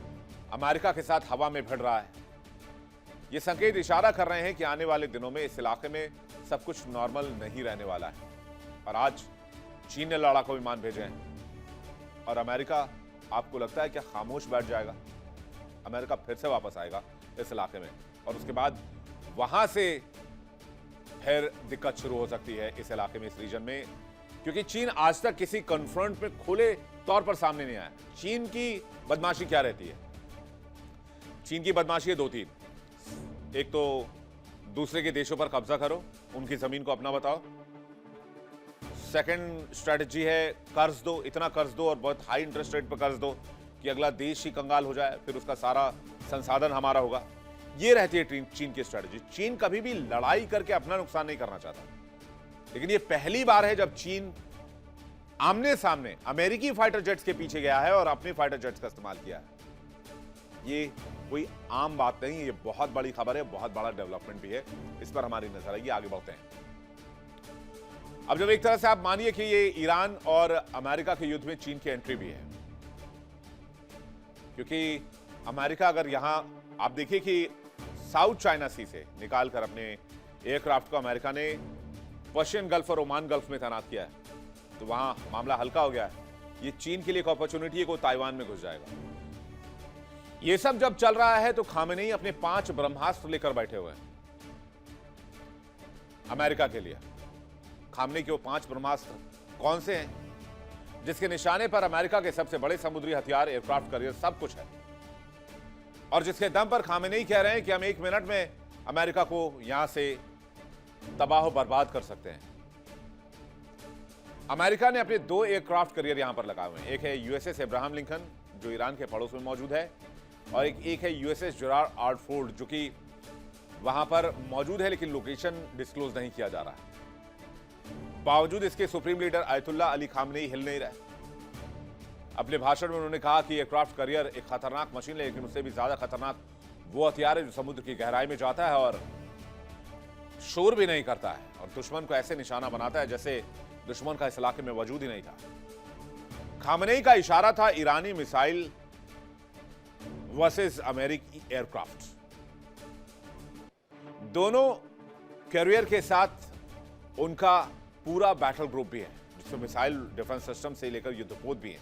अमेरिका के साथ हवा में भिड़ रहा है। ये संकेत इशारा कर रहे हैं कि आने वाले दिनों में इस इलाके में सब कुछ नॉर्मल नहीं रहने वाला है। और आज चीन ने लड़ाकू विमान भेजे हैं और अमेरिका, आपको लगता है क्या खामोश बैठ जाएगा? अमेरिका फिर से वापस आएगा इस इलाके में और उसके बाद वहां से फिर दिक्कत शुरू हो सकती है इस इलाके में, इस रीजन में, क्योंकि चीन आज तक किसी कॉन्फ्रंट में खुले तौर पर सामने नहीं आया। चीन की बदमाशी क्या रहती है? चीन की बदमाशी है दो तीन। एक तो दूसरे के देशों पर कब्जा करो, उनकी जमीन को अपना बताओ। सेकंड स्ट्रेटजी है कर्ज दो, इतना कर्ज दो और बहुत हाई इंटरेस्ट रेट पर कर्ज दो कि अगला देश ही कंगाल हो जाए, फिर उसका सारा संसाधन हमारा होगा। ये रहती है चीन की स्ट्रेटजी। चीन कभी भी लड़ाई करके अपना नुकसान नहीं करना चाहता, लेकिन ये पहली बार है जब चीन आमने सामने अमेरिकी फाइटर जेट्स के पीछे गया है और अपने फाइटर जेट्स का इस्तेमाल किया है। ये कोई आम बात नहीं है, ये बहुत बड़ी खबर है, बहुत बड़ा डेवलपमेंट भी है। इस पर हमारी नजर आएगी। आगे बढ़ते हैं। अब जब एक तरह से आप मानिए कि ये ईरान और अमेरिका के युद्ध में चीन की एंट्री भी है, क्योंकि अमेरिका अगर यहां आप देखिए कि साउथ चाइना सी से निकालकर अपने एयरक्राफ्ट को अमेरिका ने पर्शियन गल्फ और ओमान गल्फ में तैनात किया है, तो वहां मामला हल्का हो गया है। ये चीन के लिए एक अपॉर्चुनिटी है कि वो ताइवान में घुस जाएगा। ये सब जब चल रहा है तो खामेनेई अपने 5 ब्रह्मास्त्र लेकर बैठे हुए हैं अमेरिका के लिए। खामनेई के वो 5 ब्रह्मास्त्र कौन से हैं? जिसके निशाने पर अमेरिका के सबसे बड़े समुद्री हथियार, एयरक्राफ्ट कैरियर, सब कुछ है, और जिसके दम पर खामेनेई कह रहे हैं कि हम 1 मिनट में अमेरिका को यहां से तबाह बर्बाद कर सकते हैं। अमेरिका ने अपने 2 एयरक्राफ्ट कैरियर यहां पर लगाए हुए हैं। एक है यूएसएस अब्राहम लिंकन जो ईरान के पड़ोस में मौजूद है, और एक है यूएसएस जेराल्ड आर फोर्ड जो कि वहां पर मौजूद है लेकिन लोकेशन डिस्क्लोज नहीं किया जा रहा है। बावजूद इसके supreme leader Ayatollah Ali Khamenei हिल नहीं रहे। अपने भाषण में उन्होंने कहा कि एयरक्राफ्ट कैरियर एक खतरनाक मशीन है, लेकिन उससे भी ज्यादा खतरनाक वो हथियार है जो समुद्र की गहराई में जाता है और शोर भी नहीं करता है और दुश्मन को ऐसे निशाना बनाता है जैसे दुश्मन का इस इलाके में वजूद ही नहीं था। खामनेई का इशारा था ईरानी मिसाइल वर्सेस अमेरिकी एयरक्राफ्ट। दोनों कैरियर के साथ उनका पूरा बैटल ग्रुप भी है, जिसमें मिसाइल डिफेंस सिस्टम से लेकर युद्धपोत भी है।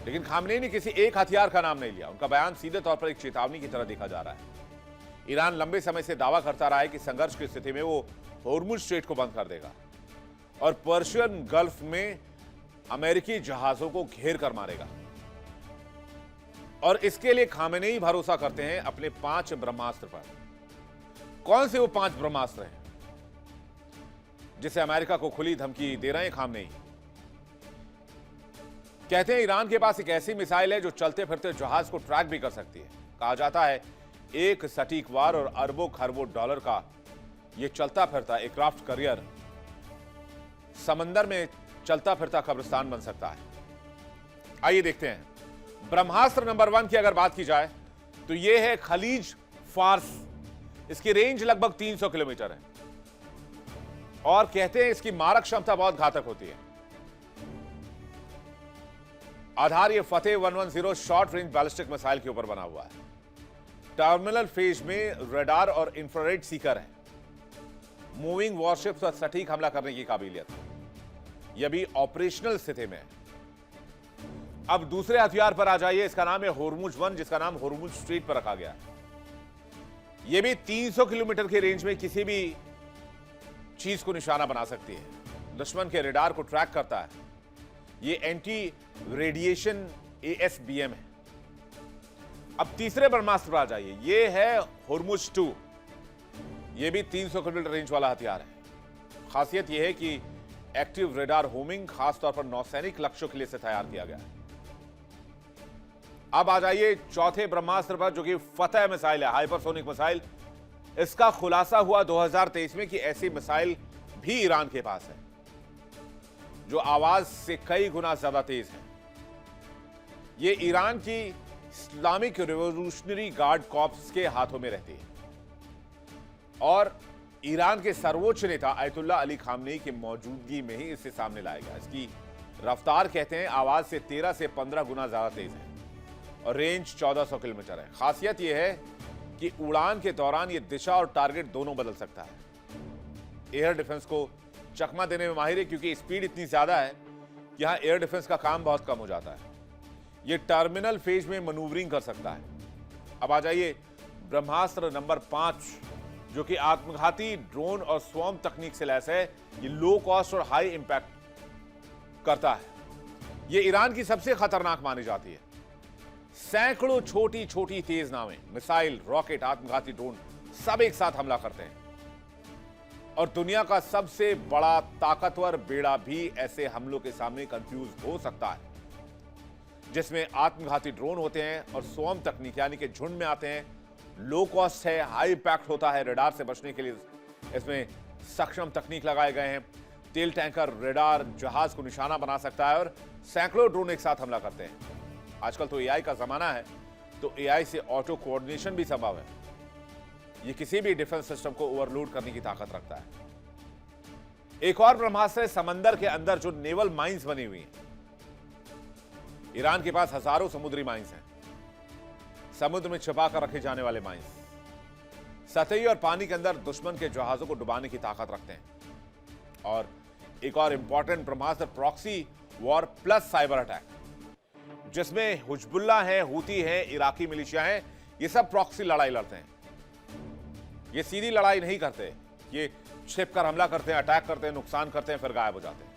लेकिन खामनेई ने किसी एक हथियार का नाम नहीं लिया। उनका बयान सीधे तौर पर एक चेतावनी की तरह देखा जा रहा है। ईरान लंबे समय से दावा करता रहा है कि संघर्ष की स्थिति में वो होर्मुज स्ट्रेट को बंद कर देगा और पर्शियन गल्फ में अमेरिकी जहाजों को घेर कर मारेगा, और इसके लिए खामनेई भरोसा करते हैं अपने 5 ब्रह्मास्त्र पर। कौन से वो 5 ब्रह्मास्त्र हैं जिसे अमेरिका को खुली धमकी दे रहे हैं खामनेई? कहते हैं ईरान के पास एक ऐसी मिसाइल है जो चलते फिरते जहाज को ट्रैक भी कर सकती है। कहा जाता है एक सटीक वार और अरबों खरबों डॉलर का यह चलता फिरता एयरक्राफ्ट कैरियर समंदर में चलता फिरता कब्रिस्तान बन सकता है। आइए देखते हैं। ब्रह्मास्त्र नंबर 1 की अगर बात की जाए तो यह है खलीज फार्स। इसकी रेंज लगभग 300 किलोमीटर है और कहते हैं इसकी मारक क्षमता बहुत घातक होती है। आधार ये फतेह 110 शॉर्ट रेंज बैलिस्टिक मिसाइल के ऊपर बना हुआ है। टर्मिनल फेज में रडार और इंफ्रारेड सीकर है। मूविंग वॉरशिप्स पर सटीक हमला करने की काबिलियत, यह भी ऑपरेशनल स्थिति में है। अब दूसरे हथियार पर आ जाइए। इसका नाम है होर्मुज 1, जिसका नाम होर्मुज स्ट्रेट पर रखा गया है। यह भी 300 किलोमीटर की रेंज में किसी भी चीज को निशाना बना सकती है। दुश्मन के रडार को ट्रैक करता है। यह एंटी रेडिएशन ASBM है। अब तीसरे ब्रह्मास्त्र पर आ जाइए। यह है होर्मुज 2। यह भी 300 किलोमीटर रेंज वाला हथियार है। खासियत यह है कि एक्टिव रेडार होमिंग खासतौर पर नौसैनिक लक्ष्यों के लिए से तैयार किया गया है। अब आ जाइए चौथे ब्रह्मास्त्र पर, जो कि फतेह मिसाइल है, हाइपरसोनिक मिसाइल। इसका खुलासा हुआ 2023 में कि ऐसी मिसाइल भी ईरान के पास है जो आवाज से कई गुना ज्यादा तेज है। यह ईरान की इस्लामिक रिवॉल्यूशनरी गार्ड कॉर्प्स के हाथों में रहती है और ईरान के सर्वोच्च नेता अयतुल्ला अली खामनेई की मौजूदगी में ही इसे सामने लाया गया। इसकी रफ्तार कहते हैं आवाज से 13 से 15 गुना ज्यादा तेज है और रेंज 1400 किलोमीटर है। खासियत यह है कि उड़ान के दौरान यह दिशा और टारगेट दोनों बदल सकता है। एयर डिफेंस को चकमा देने में माहिर है क्योंकि स्पीड इतनी ज्यादा है कि यहां एयर डिफेंस का काम बहुत कम हो जाता है। यह टर्मिनल फेज में मनूवरिंग कर सकता है। अब आ जाइए ब्रह्मास्त्र नंबर 5, जो कि आत्मघाती ड्रोन और स्वॉर्म तकनीक से लैस है। ये लो कॉस्ट और हाई इंपैक्ट करता है। ये ईरान की सबसे खतरनाक मानी जाती है। सैकड़ों छोटी छोटी तेज नावें, मिसाइल, रॉकेट, आत्मघाती ड्रोन सब एक साथ हमला करते हैं और दुनिया का सबसे बड़ा ताकतवर बेड़ा भी ऐसे हमलों के सामने कंफ्यूज हो सकता है, जिसमें आत्मघाती ड्रोन होते हैं और स्वॉर्म तकनीक यानी कि झुंड में आते हैं। लो कॉस्ट है, हाई इंपैक्ट होता है। रडार से बचने के लिए इसमें सक्षम तकनीक लगाए गए हैं। तेल टैंकर, रडार, जहाज को निशाना बना सकता है और सैकड़ों ड्रोन एक साथ हमला करते हैं। आजकल तो एआई का जमाना है, तो एआई से ऑटो कोऑर्डिनेशन भी संभव है। यह किसी भी डिफेंस सिस्टम को ओवरलोड करने की ताकत रखता है। एक और ब्रह्मास्त्र समंदर के अंदर जो नेवल माइंस बनी हुई हैं। ईरान के पास हजारों समुद्री माइंस हैं, समुद्र में छिपा कर रखे जाने वाले माइंस सतही और पानी के अंदर दुश्मन के जहाजों को डुबाने की ताकत रखते हैं। और एक और इंपॉर्टेंट ब्रह्मास्त्र proxy war plus cyber attack, जिसमें हुजबुल्ला है, हूती है, इराकी मिलिशिया है। ये सब प्रॉक्सी लड़ाई लड़ते हैं। ये सीधी लड़ाई नहीं करते, ये छिप कर हमला करते हैं, अटैक करते हैं, नुकसान करते हैं, फिर गायब हो जाते हैं।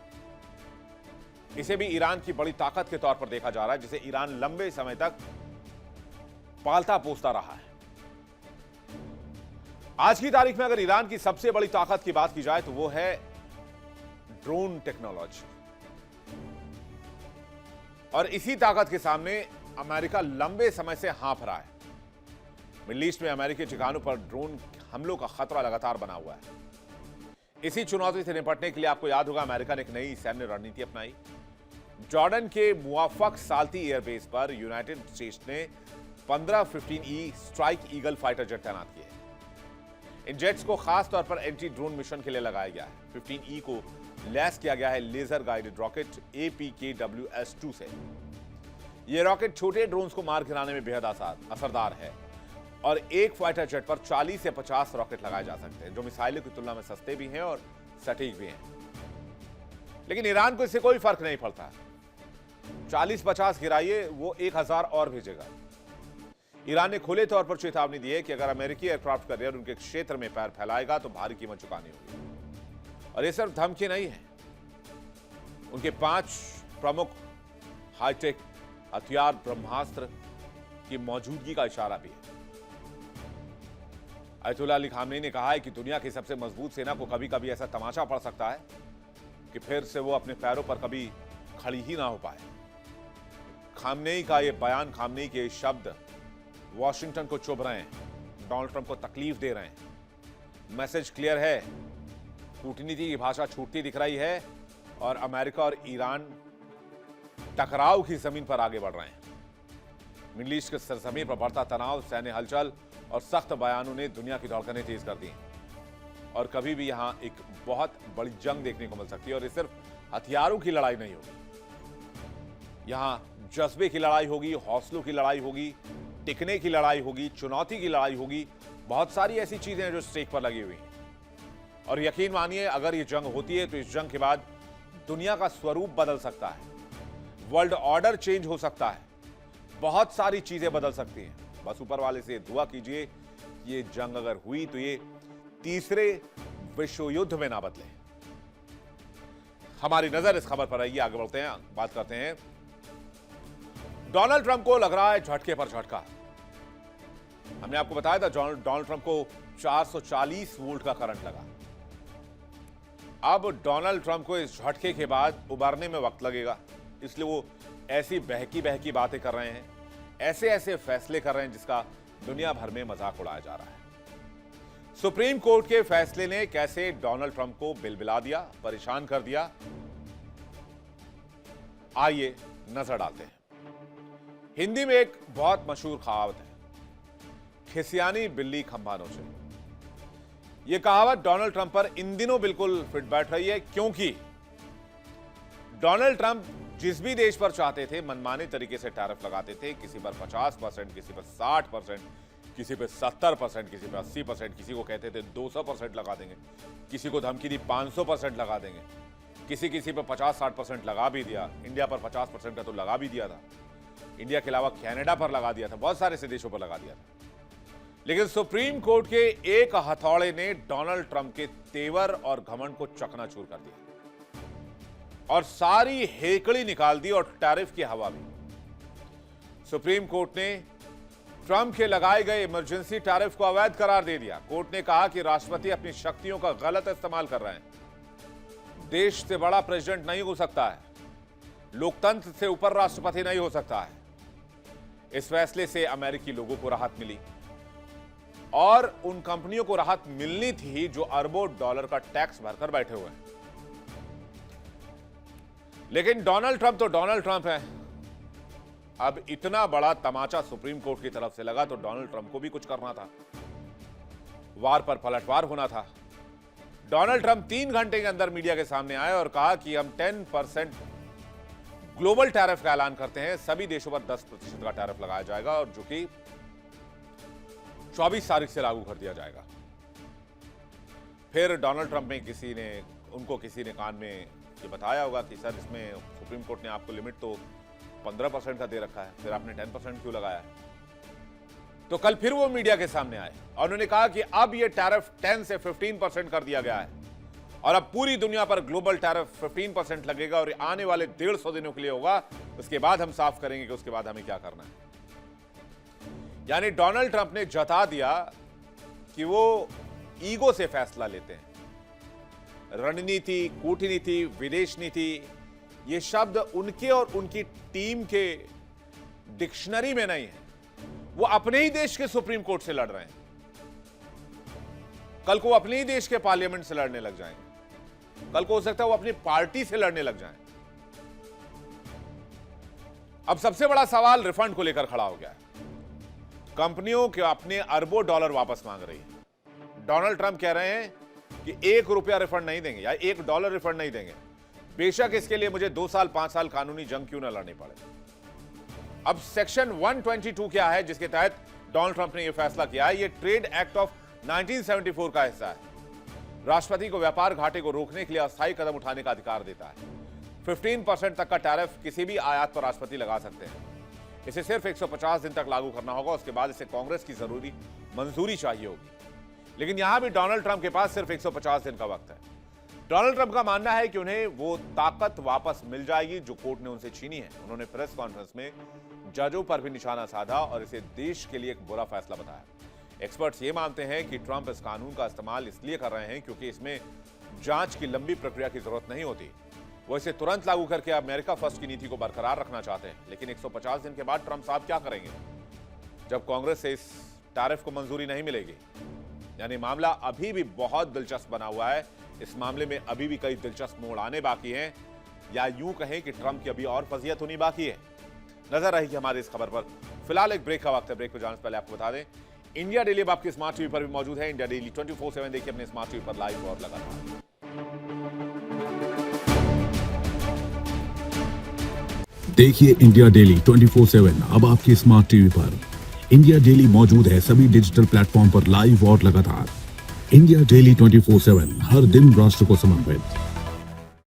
इसे भी ईरान की बड़ी ताकत के तौर पर देखा जा रहा है, जिसे ईरान लंबे समय तक पालता पोसता रहा है। आज की तारीख में अगर ईरान की सबसे बड़ी ताकत की बात की जाए तो वो है ड्रोन टेक्नोलॉजी। और इसी ताकत के सामने अमेरिका लंबे समय से हाँफ रहा है। मिडल ईस्ट में अमेरिकी ठिकानों पर ड्रोन हमलों का खतरा लगातार बना हुआ है। इसी चुनौती से निपटने के लिए आपको याद होगा अमेरिका ने एक नई सैन्य रणनीति अपनाई। जॉर्डन के मुआफक साल्ती एयरबेस पर यूनाइटेड स्टेट्स ने 15 15E strike eagle fighter jet तैनात किए। इन जेट्स को खास तौर पर एंटी ड्रोन मिशन के लिए लगाया गया है। 15E को लैस किया गया है लेजर गाइडेड रॉकेट APKWS-2 से। यह रॉकेट छोटे ड्रोन्स को मार गिराने में बेहद असरदार है और एक फाइटर जेट पर 40 से 50 रॉकेट लगाए जा सकते हैं, जो मिसाइलों की तुलना में सस्ते भी हैं और सटीक भी हैं। लेकिन ईरान को इससे कोई फर्क नहीं पड़ता। 40-50 गिराइए, वो 1000 और भेजेगा। ईरान ने खुले तौर पर चेतावनी दी है कि अगर अमेरिकी एयरक्राफ्ट कैरियर उनके क्षेत्र में पैर फैलाएगा तो भारी कीमत चुकानी होगी। और ये सिर्फ धमकी नहीं है, उनके 5 प्रमुख हाईटेक हथियार ब्रह्मास्त्र की मौजूदगी का इशारा भी है। अयतुल्ला अली खामनेई ने कहा है कि दुनिया की सबसे मजबूत सेना को कभी कभी ऐसा तमाचा पड़ सकता है कि फिर से वो अपने पैरों पर कभी खड़ी ही ना हो पाए। खामनेई का ये बयान, खामनेई के शब्द वॉशिंगटन को चुभ रहे हैं, डोनाल्ड ट्रंप को तकलीफ दे रहे हैं। मैसेज क्लियर है, कूटनीति की भाषा छूटती दिख रही है और अमेरिका और ईरान टकराव की जमीन पर आगे बढ़ रहे हैं। मिडल ईस्ट के सरजमीन पर बढ़ता तनाव, सैन्य हलचल और सख्त बयानों ने दुनिया की धड़कनें तेज कर दी और कभी भी यहां एक बहुत बड़ी जंग देखने को मिल सकती है। और ये सिर्फ हथियारों की लड़ाई नहीं होगी, यहां जज्बे की लड़ाई होगी, हौसलों की लड़ाई होगी, टिकने की लड़ाई होगी, चुनौती की लड़ाई होगी। बहुत सारी ऐसी चीजें हैं जो स्टेक पर लगी हुई हैं। और यकीन मानिए, अगर ये जंग होती है तो इस जंग के बाद दुनिया का स्वरूप बदल सकता है, वर्ल्ड ऑर्डर चेंज हो सकता है, बहुत सारी चीजें बदल सकती हैं। बस ऊपर वाले से दुआ कीजिए, ये जंग अगर हुई तो ये तीसरे विश्व युद्ध में ना बदले। हमारी नजर इस खबर पर रही। आगे बढ़ते हैं, बात करते हैं। डोनाल्ड ट्रंप को लग रहा है झटके पर झटका। हमने आपको बताया था डोनाल्ड ट्रंप को 440 वोल्ट का करंट लगा। अब डोनाल्ड ट्रंप को इस झटके के बाद उबरने में वक्त लगेगा, इसलिए वो ऐसी बहकी बहकी बातें कर रहे हैं, ऐसे ऐसे फैसले कर रहे हैं जिसका दुनिया भर में मजाक उड़ाया जा रहा है। सुप्रीम कोर्ट के फैसले ने कैसे डोनाल्ड ट्रंप को बिलबिला दिया, परेशान कर दिया, आइए नजर डालते हैं। हिंदी में एक बहुत मशहूर कहावत है, खिसियानी बिल्ली खंभा नोचे। यह कहावत डोनाल्ड ट्रंप पर इन दिनों बिल्कुल फिट बैठ रही है, क्योंकि डोनाल्ड ट्रंप जिस भी देश पर चाहते थे मनमाने तरीके से टैरिफ लगाते थे। किसी पर 50%, किसी पर 60%, किसी पे 70%, किसी पे 80%, किसी को कहते थे 200% लगा देंगे, किसी को धमकी दी 500% लगा देंगे, किसी पे 50-60% लगा भी दिया। इंडिया पर 50% का तो लगा भी दिया था, इंडिया के अलावा कनाडा पर लगा दिया था, बहुत सारे ऐसे देशों पर लगा दिया था। लेकिन सुप्रीम कोर्ट के एक हथौड़े ने डोनाल्ड ट्रंप के तेवर और घमंड को चकनाचूर कर दिया और सारी हेकड़ी निकाल दी और टैरिफ की हवा भी। सुप्रीम कोर्ट ने ट्रंप के लगाए गए इमरजेंसी टैरिफ को अवैध करार दे दिया। कोर्ट ने कहा कि राष्ट्रपति अपनी शक्तियों का गलत इस्तेमाल कर रहे हैं। देश से बड़ा प्रेसिडेंट नहीं हो सकता है, लोकतंत्र से ऊपर राष्ट्रपति नहीं हो सकता है। इस फैसले से अमेरिकी लोगों को राहत मिली और उन कंपनियों को राहत मिलनी थी जो अरबों डॉलर का टैक्स भरकर बैठे हुए हैं। लेकिन डोनाल्ड ट्रंप तो डोनाल्ड ट्रंप है। अब इतना बड़ा तमाचा सुप्रीम कोर्ट की तरफ से लगा तो डोनाल्ड ट्रंप को भी कुछ करना था, वार पर पलटवार होना था। डोनाल्ड ट्रंप 3 घंटे के अंदर मीडिया के सामने आए और कहा कि हम 10% ग्लोबल टैरिफ का ऐलान करते हैं, सभी देशों पर 10% का टैरिफ लगाया जाएगा और जो कि 24 तारीख से लागू कर दिया जाएगा। फिर डोनाल्ड ट्रंप में किसी ने कान में ये बताया होगा कि सर इसमें सुप्रीम कोर्ट ने आपको लिमिट तो 15% का दे रखा है, फिर आपने 10% क्यों लगाया है? तो कल फिर वो मीडिया के सामने आए और उन्होंने कहा कि अब ये टैरिफ 10 से 15% कर दिया गया है और अब पूरी दुनिया पर ग्लोबल टैरिफ 15% लगेगा और आने वाले 150 दिनों के लिए होगा। उसके बाद हम साफ करेंगे कि उसके बाद हमें क्या करना है। यानी डोनाल्ड ट्रंप ने जता दिया कि वो ईगो से फैसला लेते हैं। रणनीति, कूटनीति, विदेश नीति, ये शब्द उनके और उनकी टीम के डिक्शनरी में नहीं है। वो अपने ही देश के सुप्रीम कोर्ट से लड़ रहे हैं, कल को वो अपने ही देश के पार्लियामेंट से लड़ने लग जाएंगे, कल को हो सकता है वो अपनी पार्टी से लड़ने लग जाएं। अब सबसे बड़ा सवाल रिफंड को लेकर खड़ा हो गया है। कंपनियों के अपने अरबों डॉलर वापस मांग रही है। डोनाल्ड ट्रंप कह रहे हैं कि ₹1 रिफंड नहीं देंगे या $1 रिफंड नहीं देंगे, बेशक इसके लिए मुझे 2 साल 5 साल कानूनी जंग क्यों ना लड़नी पड़े। अब सेक्शन 122 क्या है जिसके तहत डोनाल्ड ट्रंप ने यह फैसला किया है? यह ट्रेड एक्ट ऑफ 1974 का हिस्सा है। राष्ट्रपति को व्यापार घाटे को रोकने के लिए अस्थायी कदम उठाने का अधिकार देता है। 15% तक का टैरिफ किसी भी आयात पर राष्ट्रपति लगा सकते हैं। इसे सिर्फ 150 दिन तक लागू करना होगा, उसके बाद इसे कांग्रेस की जरूरी मंजूरी चाहिए होगी। लेकिन यहां भी डोनाल्ड ट्रंप के पास सिर्फ 150 दिन का वक्त है। डोनाल्ड ट्रंप का मानना है कि उन्हें वो ताकत वापस मिल जाएगी जो कोर्ट ने उनसे छीनी है। उन्होंने प्रेस कॉन्फ्रेंस में जजों पर भी निशाना साधा और इसे देश के लिए एक बुरा फैसला बताया। एक्सपर्ट्स ये मानते हैं कि ट्रंप इस कानून का इस्तेमाल इसलिए कर रहे हैं क्योंकि इसमें जांच की लंबी प्रक्रिया की जरूरत नहीं होती। वो इसे तुरंत लागू करके अमेरिका फर्स्ट की नीति को बरकरार रखना चाहते हैं। लेकिन 150 दिन के बाद ट्रंप साहब क्या करेंगे जब कांग्रेस से इस टैरिफ को मंजूरी नहीं मिलेगी? यानी मामला अभी भी बहुत दिलचस्प बना हुआ है। इस मामले में अभी भी कई दिलचस्प मोड़ आने बाकी हैं, या यूं कहें कि ट्रंप की अभी और फजीयत होनी बाकी है। नजर रहेगी हमारी इस खबर पर। फिलहाल एक ब्रेक का वक्त है। ब्रेक पर जाने से पहले आपको बता दें, इंडिया डेली अब आपके स्मार्ट टीवी पर भी मौजूद है। इंडिया डेली 24/7 देखिए अपने स्मार्ट टीवी पर लाइव और लगातार। देखिए इंडिया डेली 24/7 अब आपके स्मार्ट टीवी पर। इंडिया डेली मौजूद है सभी डिजिटल प्लेटफॉर्म पर लाइव और लगातार। इंडिया डेली 24/7 हर दिन राष्ट्र को समर्पित।